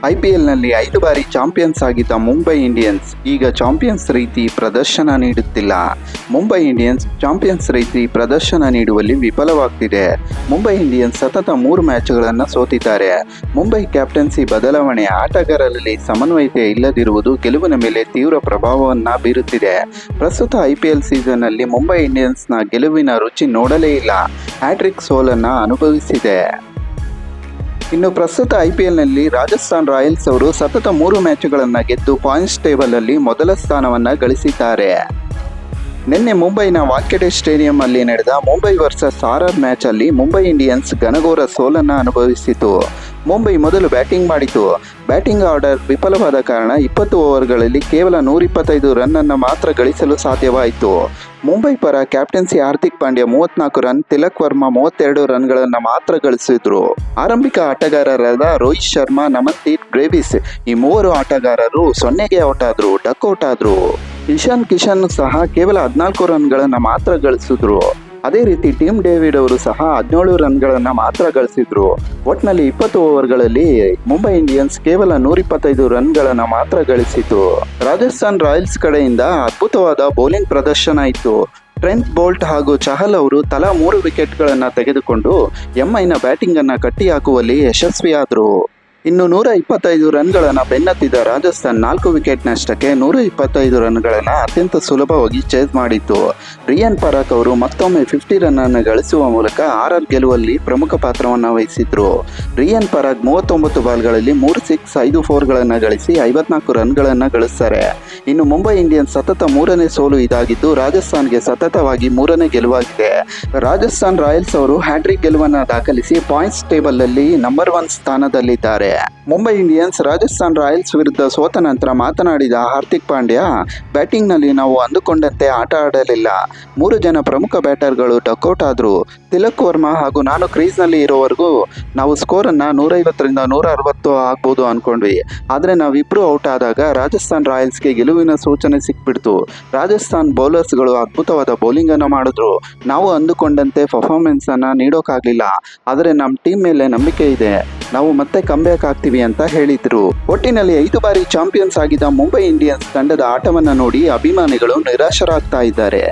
ಐಪಿಎಲ್ನಲ್ಲಿ 5 ಬಾರಿ ಚಾಂಪಿಯನ್ಸ್ ಆಗಿದ್ದ ಮುಂಬೈ ಇಂಡಿಯನ್ಸ್ ಈಗ ಚಾಂಪಿಯನ್ಸ್ ರೀತಿ ಪ್ರದರ್ಶನ ನೀಡುತ್ತಿಲ್ಲ. ಮುಂಬೈ ಇಂಡಿಯನ್ಸ್ ಚಾಂಪಿಯನ್ಸ್ ರೀತಿ ಪ್ರದರ್ಶನ ನೀಡುವಲ್ಲಿ ವಿಫಲವಾಗ್ತಿದೆ. ಮುಂಬೈ ಇಂಡಿಯನ್ಸ್ ಸತತ 3 ಮ್ಯಾಚ್ಗಳನ್ನು ಸೋತಿದ್ದಾರೆ. ಮುಂಬೈ ಕ್ಯಾಪ್ಟನ್ಸಿ ಬದಲಾವಣೆ, ಆಟಗಾರರಲ್ಲಿ ಸಮನ್ವಯತೆ ಇಲ್ಲದಿರುವುದು ಗೆಲುವಿನ ಮೇಲೆ ತೀವ್ರ ಪ್ರಭಾವವನ್ನು ಬೀರುತ್ತಿದೆ. ಪ್ರಸ್ತುತ ಐಪಿಎಲ್ ಸೀಸನ್ನಲ್ಲಿ ಮುಂಬೈ ಇಂಡಿಯನ್ಸ್ನ ಗೆಲುವಿನ ರುಚಿ ನೋಡಲೇ ಇಲ್ಲ. ಹ್ಯಾಟ್ರಿಕ್ ಸೋಲನ್ನು ಅನುಭವಿಸಿದೆ. ಇನ್ನು ಪ್ರಸ್ತುತ ಐಪಿಎಲ್ನಲ್ಲಿ ರಾಜಸ್ಥಾನ್ ರಾಯಲ್ಸ್ ಅವರು ಸತತ 3 ಮ್ಯಾಚ್ಗಳನ್ನು ಗೆದ್ದು ಪಾಯಿಂಟ್ಸ್ ಟೇಬಲಲ್ಲಿ ಮೊದಲ ಸ್ಥಾನವನ್ನು ಗಳಿಸಿದ್ದಾರೆ. ನಿನ್ನೆ ಮುಂಬೈನ ವಾಂಖೆಡೆ ಸ್ಟೇಡಿಯಂ ಅಲ್ಲಿ ನಡೆದ ಮುಂಬೈ ವರ್ಸಸ್ ಆರ್ಆರ್ ಮ್ಯಾಚ್ ಅಲ್ಲಿ ಮುಂಬೈ ಇಂಡಿಯನ್ಸ್ ಘನಘೋರ ಸೋಲನ್ನು ಅನುಭವಿಸಿತು. ಮುಂಬೈ ಮೊದಲು ಬ್ಯಾಟಿಂಗ್ ಮಾಡಿತು. ಬ್ಯಾಟಿಂಗ್ ಆರ್ಡರ್ ವಿಫಲವಾದ ಕಾರಣ 20 ಓವರ್ಗಳಲ್ಲಿ ಕೇವಲ 125 ರನ್ ಅನ್ನು ಮಾತ್ರ ಗಳಿಸಲು ಸಾಧ್ಯವಾಯಿತು. ಮುಂಬೈ ಪರ ಕ್ಯಾಪ್ಟನ್ಸಿ ಹಾರ್ದಿಕ್ ಪಾಂಡ್ಯ 34 ರನ್, ತಿಲಕ್ ವರ್ಮಾ 32 ರನ್ಗಳನ್ನು ಮಾತ್ರ ಗಳಿಸಿದ್ರು. ಆರಂಭಿಕ ಆಟಗಾರರಾದ ರೋಹಿತ್ ಶರ್ಮಾ, ನಮನ್ದೀಪ್ ಗ್ರೇವಿಸ್ ಈ 3 ಆಟಗಾರರು 0ಗೆ ಔಟ್ ಆದ್ರು, ಡಕ್ಔಟ್ ಆದ್ರು. ಇಶಾನ್ ಕಿಶನ್ ಸಹ ಕೇವಲ 14 ರನ್ಗಳನ್ನು ಮಾತ್ರ ಗಳಿಸಿದ್ರು. ಅದೇ ರೀತಿ ಟಿಮ್ ಡೇವಿಡ್ ಅವರು ಸಹ 17 ರನ್ಗಳನ್ನು ಮಾತ್ರ ಗಳಿಸಿದ್ರು. ಒಟ್ನಲ್ಲಿ 20 ಓವರ್ಗಳಲ್ಲಿ ಮುಂಬೈ ಇಂಡಿಯನ್ಸ್ ಕೇವಲ 125 ರನ್ಗಳನ್ನು ಮಾತ್ರ ಗಳಿಸಿತು. ರಾಜಸ್ಥಾನ್ ರಾಯಲ್ಸ್ ಕಡೆಯಿಂದ ಅದ್ಭುತವಾದ ಬೌಲಿಂಗ್ ಪ್ರದರ್ಶನ ಇತ್ತು. ಟ್ರೆಂಟ್ ಬೋಲ್ಟ್ ಹಾಗೂ ಚಹಲ್ ಅವರು ತಲಾ 3 ವಿಕೆಟ್ಗಳನ್ನು ತೆಗೆದುಕೊಂಡು ಎಂಐನ ಬ್ಯಾಟಿಂಗ್ ಅನ್ನು ಕಟ್ಟಿ ಹಾಕುವಲ್ಲಿ ಯಶಸ್ವಿಯಾದರು. ಇನ್ನು 125 ರನ್ಗಳನ್ನು ಬೆನ್ನತ್ತಿದ ರಾಜಸ್ಥಾನ್ 4 ವಿಕೆಟ್ ನಷ್ಟಕ್ಕೆ 125 ರನ್ಗಳನ್ನು ಅತ್ಯಂತ ಸುಲಭವಾಗಿ ಚೇಸ್ ಮಾಡಿತ್ತು. ರಿಯಾನ್ ಪರಾಗ್ ಅವರು ಮತ್ತೊಮ್ಮೆ 50 ರನ್ನನ್ನು ಗಳಿಸುವ ಮೂಲಕ ಆರ್ಆರ್ ಗೆಲುವಲ್ಲಿ ಪ್ರಮುಖ ಪಾತ್ರವನ್ನು ವಹಿಸಿದ್ರು. ರಿಯಾನ್ ಪರಾಗ್ 39 ಬಾಲ್ಗಳಲ್ಲಿ 3 ಸಿಕ್ಸ್ 5 ಫೋರ್ಗಳನ್ನು ಗಳಿಸಿ 54 ರನ್ಗಳನ್ನು ಗಳಿಸ್ತಾರೆ. ಇನ್ನು ಮುಂಬೈ ಇಂಡಿಯನ್ಸ್ ಸತತ 3ನೇ ಸೋಲು ಇದಾಗಿದ್ದು ರಾಜಸ್ಥಾನ್ಗೆ ಸತತವಾಗಿ 3ನೇ ಗೆಲುವಾಗಿದೆ. ರಾಜಸ್ಥಾನ್ ರಾಯಲ್ಸ್ ಅವರು ಹ್ಯಾಟ್ರಿಕ್ ಗೆಲುವನ್ನು ದಾಖಲಿಸಿ ಪಾಯಿಂಟ್ಸ್ ಟೇಬಲ್ನಲ್ಲಿ ನಂಬರ್ 1 ಸ್ಥಾನದಲ್ಲಿದ್ದಾರೆ. ಮುಂಬೈ ಇಂಡಿಯನ್ಸ್ ರಾಜಸ್ಥಾನ್ ರಾಯಲ್ಸ್ ವಿರುದ್ಧ ಸೋತ ನಂತರ ಮಾತನಾಡಿದ ಹಾರ್ದಿಕ್ ಪಾಂಡ್ಯ, ಬ್ಯಾಟಿಂಗ್ನಲ್ಲಿ ನಾವು ಅಂದುಕೊಂಡಂತೆ ಆಟ ಆಡಲಿಲ್ಲ. 3 ಜನ ಪ್ರಮುಖ ಬ್ಯಾಟರ್ಗಳು ಡಕ್ಔಟ್ ಆದರು. ತಿಲಕ್ ವರ್ಮಾ ಹಾಗೂ ನಾನು ಕ್ರೀಸ್ನಲ್ಲಿ ಇರೋವರೆಗೂ ನಾವು ಸ್ಕೋರನ್ನು 150ರಿಂದ 160 ಆಗ್ಬೋದು ಅಂದ್ಕೊಂಡ್ವಿ. ಆದರೆ ನಾವಿಬ್ಬರು ಔಟ್ ಆದಾಗ ರಾಜಸ್ಥಾನ್ ರಾಯಲ್ಸ್ಗೆ ಗೆಲುವಿನ ಸೂಚನೆ ಸಿಕ್ಬಿಡ್ತು. ರಾಜಸ್ಥಾನ್ ಬೌಲರ್ಸ್ಗಳು ಅದ್ಭುತವಾದ ಬೌಲಿಂಗನ್ನು ಮಾಡಿದ್ರು. ನಾವು ಅಂದುಕೊಂಡಂತೆ ಪರ್ಫಾರ್ಮೆನ್ಸನ್ನು ನೀಡೋಕ್ಕಾಗಲಿಲ್ಲ. ಆದರೆ ನಮ್ಮ ಟೀಮ್ ಮೇಲೆ ನಂಬಿಕೆ ಇದೆ. ನಾವು ಮತ್ತೆ ಕಮ್ಬ್ಯಾಕ್ ಆಗ್ತೀವಿ ಅಂತ ಹೇಳಿದ್ರು. ಒಟ್ಟಿನಲ್ಲಿ 5 ಬಾರಿ ಚಾಂಪಿಯನ್ಸ್ ಆಗಿದ್ದ ಮುಂಬೈ ಇಂಡಿಯನ್ಸ್ ತಂಡದ ಆಟವನ್ನು ನೋಡಿ ಅಭಿಮಾನಿಗಳು ನಿರಾಶರಾಗ್ತಾ ಇದ್ದಾರೆ.